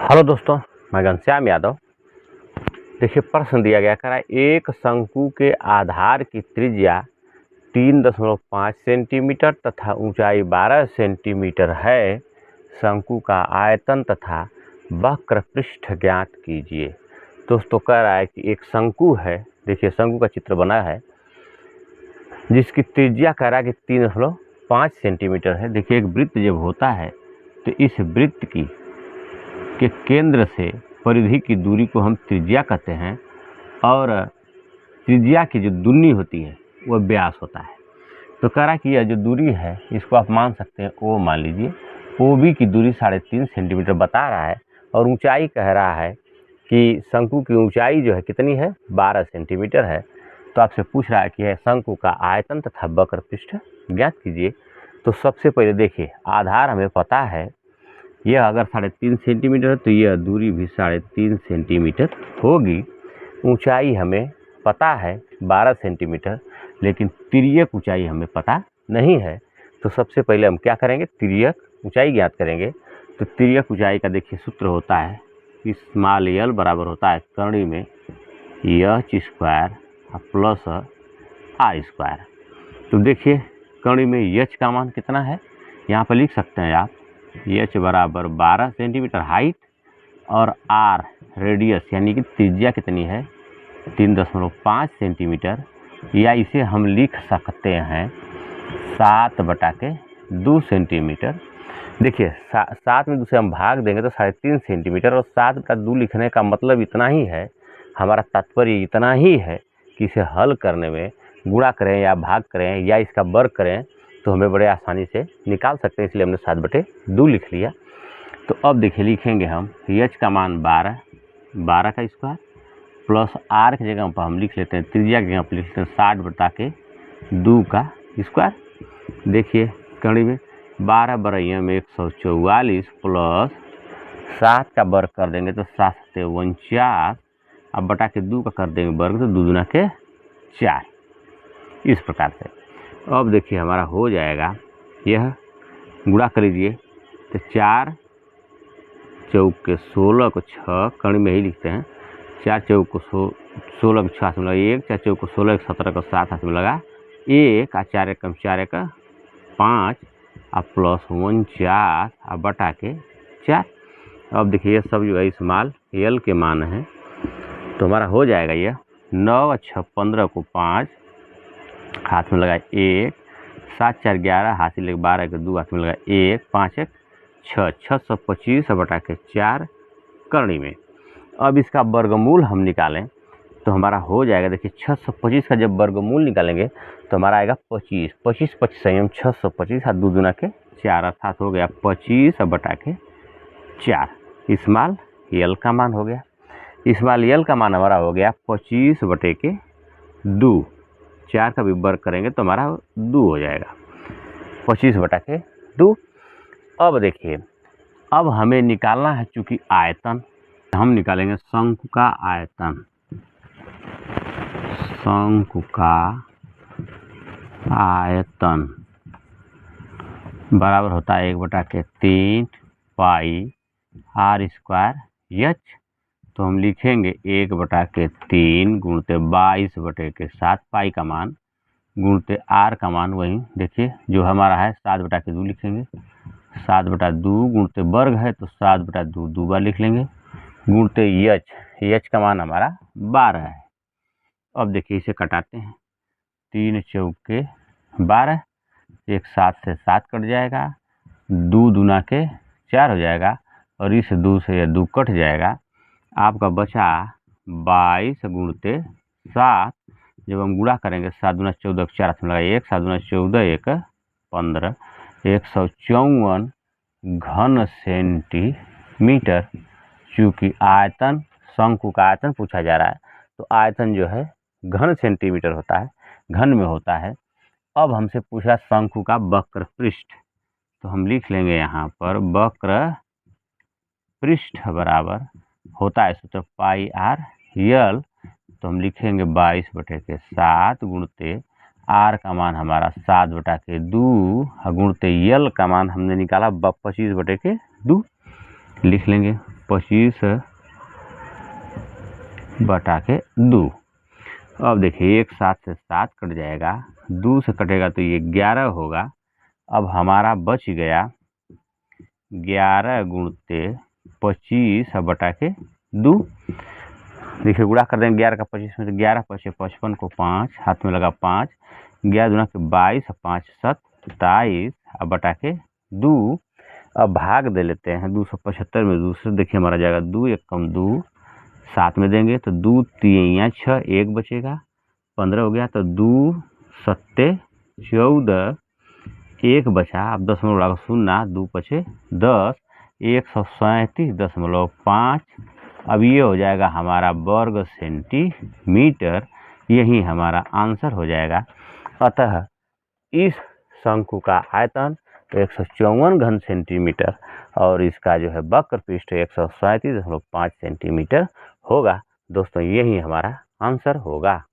Hello दोस्तों, मैं घनश्याम यादव। देखिए, प्रश्न दिया गया कह रहा है एक शंकु के आधार की त्रिज्या 3.5 सेंटीमीटर तथा ऊंचाई 12 सेंटीमीटर है। शंकु का आयतन तथा वक्र पृष्ठ ज्ञात कीजिए। दोस्तों, कह रहा है कि एक शंकु है। देखिए, शंकु का चित्र बना है जिसकी त्रिज्या कह रहा है कि 3.5 सेंटीमीटर है। देखिए, एक वृत्त जब होता है तो इस वृत्त के केंद्र से परिधि की दूरी को हम त्रिज्या कहते हैं और त्रिज्या की जो दूरी होती है वह व्यास होता है। तो कह रहा है कि यह जो दूरी है इसको आप मान सकते हैं ओ मान लीजिए। ओ बी की दूरी 3.5 सेंटीमीटर बता रहा है और ऊंचाई कह रहा है कि शंकु की ऊंचाई जो है कितनी है, 12 सेंटीमीटर है। तो आपसे पूछ रहा है कि शंकु का आयतन तथा वक्र पृष्ठ ज्ञात कीजिए। तो सबसे पहले देखिए, आधार हमें पता है, यह अगर 3.5 सेंटीमीटर है तो यह दूरी भी 3.5 सेंटीमीटर होगी। ऊंचाई हमें पता है 12 सेंटीमीटर, लेकिन तिर्यक ऊंचाई हमें पता नहीं है। तो सबसे पहले हम क्या करेंगे, तिर्यक ऊंचाई ज्ञात करेंगे। तो तिर्यक ऊंचाई का देखिए सूत्र होता है कि स्मॉल एल बराबर होता है कर्णी में h square plus r square. तो देखिए, कर्णी में एच का मान कितना है, यहाँ पर लिख सकते हैं आप एच बराबर 12 सेंटीमीटर हाइट और आर रेडियस यानी कि त्रिज्या कितनी है 3.5 सेंटीमीटर, या इसे हम लिख सकते हैं 7/2 सेंटीमीटर। देखिए, 7 में 2 से हम भाग देंगे तो 3.5 सेंटीमीटर और 7/2 लिखने का मतलब इतना ही है, हमारा तात्पर्य इतना ही है कि इसे हल करने में गुणा करें या भाग करें या इसका वर्ग करें तो हमें बड़े आसानी से निकाल सकते हैं, इसलिए हमने 7/2 लिख लिया। तो अब देखिए, लिखेंगे हम एच का मान 12 का स्क्वायर प्लस आर की जगह पर हम लिख लेते हैं, त्रिज्या की जगह पर लिख लेते हैं 60/2 का स्क्वायर। देखिए, कड़ी में 12 बरैया में 144 प्लस 7 का वर्ग कर देंगे तो 7 से 49, अब बटा के 2 का कर देंगे वर्ग तो 2 दूना के 4। इस प्रकार से अब देखिए हमारा हो जाएगा, यह गुणा कर लीजिए तो 4 चौक 16 को 6 कर्ण में ही लिखते हैं, 4 चौक 16 को 6 हाथ में लगा 1, 4 चौक 16 17 को 7 हाथ में लगा 1, और 4 एकम 4 एक 5 और प्लस 49 और बटा के 4। अब देखिए, ये सब जो है स्मॉल एल के मान है। तो हमारा हो जाएगा यह 9 और 6 15 को 5 हाथ में लगा 1, 7 4 11 हाथ से लेकर 12 के 2 हाथ में लगा 1, 5 1 6 625 बटा के 4 करनी में। अब इसका वर्गमूल हम निकालें तो हमारा हो जाएगा, देखिए 625 का जब वर्गमूल निकालेंगे तो हमारा आएगा 25 25 25 संयम 625 और 2 दूना के 4 अर्थात हो गया 25 बटा के 4। स्मॉल एल का मान हो गया। स्मॉल एल का मान हमारा हो गया 25 बटे के 2, 4 का भी वर्ग करेंगे तो हमारा 2 हो जाएगा 25 बटा के 2। अब देखिए, अब हमें निकालना है चूंकि आयतन, हम निकालेंगे शंकु का आयतन। शंकु का आयतन बराबर होता है 1/3 पाई आर स्क्वायर एच। तो हम लिखेंगे 1/3 गुणते 22/7 पाई का मान गुणते आर का मान, वही देखिए जो हमारा है 7/2 लिखेंगे, 7/2 गुणते वर्ग है तो 7/2 2 बार लिख लेंगे गुणते एच का मान हमारा 12 है। अब देखिए इसे कटाते हैं, 3 चौके 12, एक 7 से 7 कट जाएगा, 2 दूना के 4 हो जाएगा और इस 2 से यह 2 कट जाएगा। आपका बचा 22 गुणते 7, जब हम गुणा करेंगे 7 दूना 14 4 हाथ में लगा 1, 7 दूना 14 1 15, 154 घन सेंटीमीटर। चूँकि आयतन शंकु का आयतन पूछा जा रहा है तो आयतन जो है घन सेंटीमीटर होता है, घन में होता है। अब हमसे पूछा शंकु का वक्र पृष्ठ, तो हम लिख लेंगे यहाँ पर वक्र पृष्ठ बराबर होता है सूत्र पाई आर एल। तो हम लिखेंगे 22/7 गुणते आर का मान हमारा 7/2 गुणते एल का मान हमने निकाला 25/2 लिख लेंगे। 25/2। अब देखिए 1 7 से 7 कट जाएगा, 2 से कटेगा तो ये 11 होगा। अब हमारा बच गया 11 गुणते 25/2। देखिए गुणा कर देंगे 11 का 25 में, तो 11 पचे 55 को 5 हाथ में लगा 5, 11 दूना के 22, 5 7 27/2। अब भाग दे लेते हैं 275 में 2 से। देखिए हमारा जाएगा 2 1 कम 2, 7 में देंगे तो 2 3 6, 1 बचेगा, 15 हो गया, तो 2 7 14, 1 बचा। अब 10 में उड़ा 0, 2 पचे 10, 137.5। अब ये हो जाएगा हमारा वर्ग सेंटीमीटर। यही हमारा आंसर हो जाएगा। अतः इस शंकु का आयतन 154 घन सेंटीमीटर और इसका जो है वक्र पृष्ठ 137.5 सेंटीमीटर होगा। दोस्तों यही हमारा आंसर होगा।